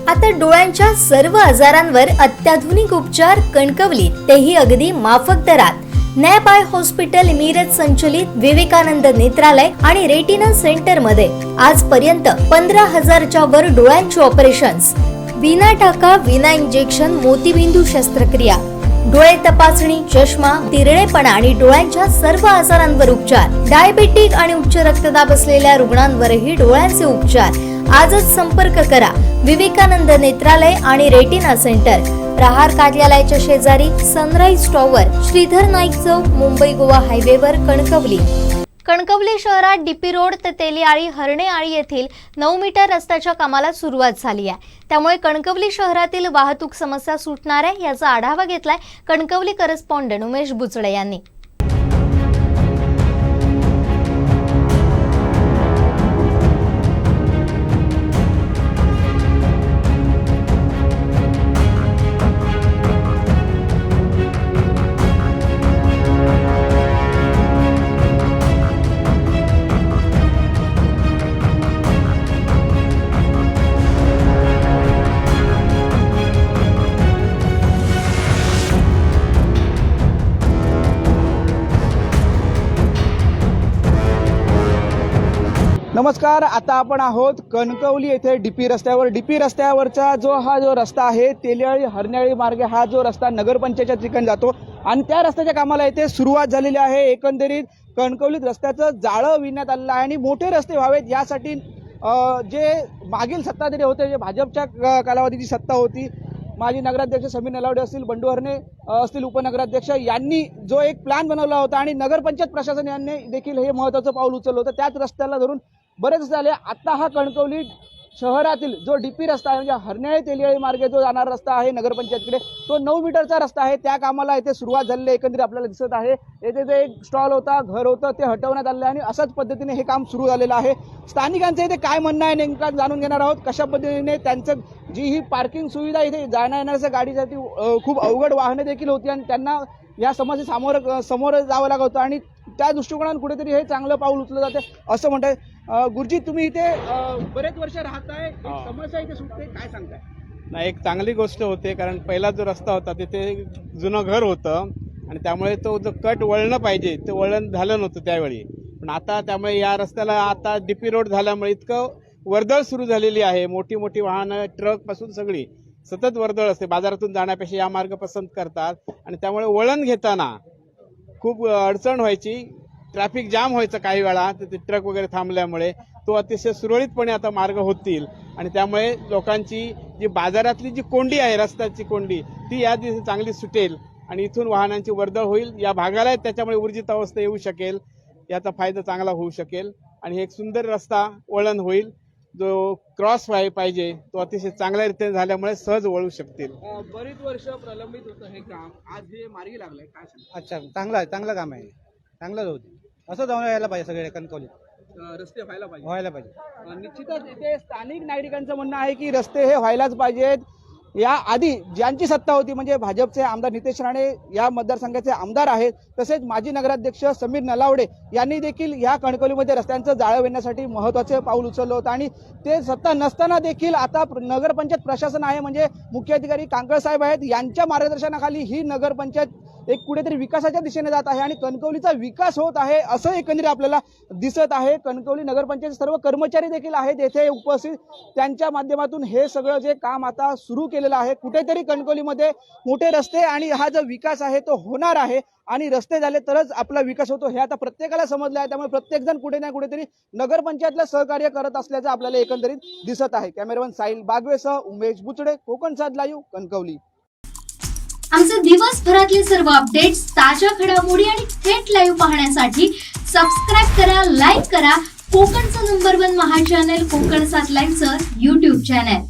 आता डोळ्यांच्या सर्व आजारांवर अत्याधुनिक उपचार कणकवलीत, तेही अगदी माफक दरात. नॅप आय हॉस्पिटल मिरज संचलित विवेकानंद नेत्रालय आणि रेटिना सेंटर मध्ये आजपर्यंत 15,000च्या वर डोळ्यांची ऑपरेशन्स, विना टाका विना इंजेक्शन मोतीबिंदू शस्त्रक्रिया, डोळे तपासणी, चष्मा, तिरळेपणा आणि डोळ्यांच्या सर्व आजारांवर उपचार. डायबेटिक आणि उच्च रक्तदाब असलेल्या रुग्णांवरही डोळ्यांचे उपचार. आजच संपर्क करा विवेकानंद नेत्रालय आणि रेटिना सेंटर, प्रहार कार्यालयाच्या शेजारी, सनराइज टॉवर, श्रीधर नाईक चौक, मुंबई गोवा हायवेवर, कणकवली. कणकवली शहरात डीपी रोड ते तेलीआळी हरणेआळी येथील 9 मीटर रस्त्याच्या कामाला सुरुवात झाली आहे. त्यामुळे कणकवली शहरातील वाहतूक समस्या सुटणार आहे, याचा आढावा घेतलाय कणकवली करस्पॉन्डंट उमेश बुचडे यांनी. नमस्कार, आता आपण आहोत कणकवली येथे डीपी रस्त्यावर. डीपी रस्त्यावरचा जो रस्ता आहे तेलीआळी हरणेआळी मार्गे हा जो रस्ता नगरपंचायतच्या ठिकाणी जातो आणि त्या रस्त्याच्या कामाला येथे सुरुवात झालेली आहे. एकंदरीत कणकवलीत रस्त्याचं जाळं विणण्यात आलेलं आहे आणि मोठे रस्ते व्हावेत यासाठी जे मागील सत्ताधारी होते, जे भाजपच्या कालावधीची सत्ता होती, माजी नगराध्यक्ष समीर नलावडे असतील, बंडू हरणे असतील उपनगराध्यक्ष, यांनी जो एक प्लॅन बनवला होता आणि नगरपंचायत प्रशासन यांनी देखील हे महत्त्वाचं पाऊल उचललं होतं. त्याच रस्त्याला धरून बरेच झाले. आता हा कणकवली शहरातील जो डीपी रस्ता आहे, म्हणजे हरणेआळी तेलीआळी मार्गे जो जाणारा रस्ता आहे नगरपंचायतकडे, तो 9 मीटरचा रस्ता आहे. त्या कामाला येथे सुरुवात झालेली एकंदरीत आपल्याला दिसत आहे. येथे जे एक स्टॉल होता, घर होतं, ते हटवण्यात आलं आणि अशाच पद्धतीने हे काम सुरू झालेलं आहे. स्थानिकांचं इथे काय म्हणणं आहे नेमकं जाणून घेणार आहोत. कशा पद्धतीने त्यांचं जी ही पार्किंग सुविधा इथे जाण्या येण्याच्या गाडीसाठी खूप अवघड वाहने देखील होती आणि त्यांना या समस्ये समोर जावं लागत होतं आणि त्या दृष्टिकोनातून कुठेतरी हे चांगलं पाऊल उचललं जाते असं म्हणताय. गुरुजी, तुम्ही इथे बरेच वर्ष राहताय, समस्या इथे सुटते, काय सांगताय? नाही, एक चांगली गोष्ट होते, कारण पहिला जो रस्ता होता तिथे जुनं घर होतं आणि त्यामुळे तो जो कट वळणं पाहिजे ते वळण झालं नव्हतं त्यावेळी. पण आता त्यामुळे या रस्त्याला आता डीपी रोड झाल्यामुळे इतकं वर्दळ सुरू झालेली आहे. मोठी मोठी वाहनं, ट्रक पासून सगळी सतत वर्दळ असते. बाजारातून जाण्यापेक्षा या मार्ग पसंत करतात आणि त्यामुळे वळण घेताना खूप अडचण व्हायची, ट्रॅफिक जाम व्हायचं काही वेळा, ते ट्रक वगैरे थांबल्यामुळे. तो अतिशय सुरळीतपणे आता मार्ग होतील आणि त्यामुळे लोकांची जी बाजारातली जी कोंडी आहे, रस्त्याची कोंडी, ती या दिवशी चांगली सुटेल आणि इथून वाहनांची वर्दळ होईल. या भागाला त्याच्यामुळे ऊर्जित अवस्था येऊ शकेल, याचा फायदा चांगला होऊ शकेल आणि एक सुंदर रस्ता वळण होईल. जो क्रॉस पाहिजे तो अतिशय चांगल्या रीतीने झाल्यामुळे सहज वळू शकतील. बरीच वर्ष प्रलंबित होतं हे काम, आज हे मार्गी लागलंय, काय सांगता? अच्छा, चांगलं काम आहे, चांगलं होतं. असं जाऊन यायला पाहिजे सगळे कणकवलीत, रस्ते व्हायला पाहिजे. निश्चितच इथे स्थानिक नागरिकांचं म्हणणं आहे की रस्ते हे व्हायलाच पाहिजेत. या आधी ज्यांची सत्ता होती, म्हणजे भाजपचे आमदार नितेश राणे या मतदारसंघाचे आमदार आहेत, तसेच माजी नगराध्यक्ष समीर नलावडे यांनी देखील या कणकवलीमध्ये रस्त्यांचं जाळं विणण्यासाठी महत्त्वाचे पाऊल उचललं होतं आणि ते सत्ता नसताना देखील आता नगरपंचायत प्रशासन आहे, म्हणजे मुख्य अधिकारी कांकळ साहेब आहेत, यांच्या मार्गदर्शनाखाली ही नगरपंचायत एक कुठेतरी विकासाच्या दिशेने जात आहे आणि कणकवलीचा विकास होत आहे असं एकंदरीत आपल्याला दिसत आहे. कणकवली नगरपंचायत सर्व कर्मचारी देखील आहेत येथे उपस्थित, त्यांच्या माध्यमातून हे सगळं जे काम आता सुरू केलेलं आहे. कुठेतरी कणकवलीमध्ये मोठे रस्ते आणि हा जो विकास आहे तो होणार आहे आणि रस्ते झाले तरच आपला विकास होतो हे आता प्रत्येकाला समजलं आहे. त्यामुळे प्रत्येक जण कुठे ना कुठेतरी नगरपंचायतला सहकार्य करत असल्याचं आपल्याला एकंदरीत दिसत आहे. कॅमेरामन साहिल बागवेसह उमेश बुचडे, कोकण 7 लाईव्ह, कणकवली. आमचे दिवसभरातले सर्व अपडेट्स, ताज्या घडामोडी आणि थेट लाईव्ह पाहण्यासाठी सबस्क्राईब करा, लाईक करा कोकणचं नंबर 1 महा चॅनल कोकण 7 लाईव्हचं YouTube चॅनल.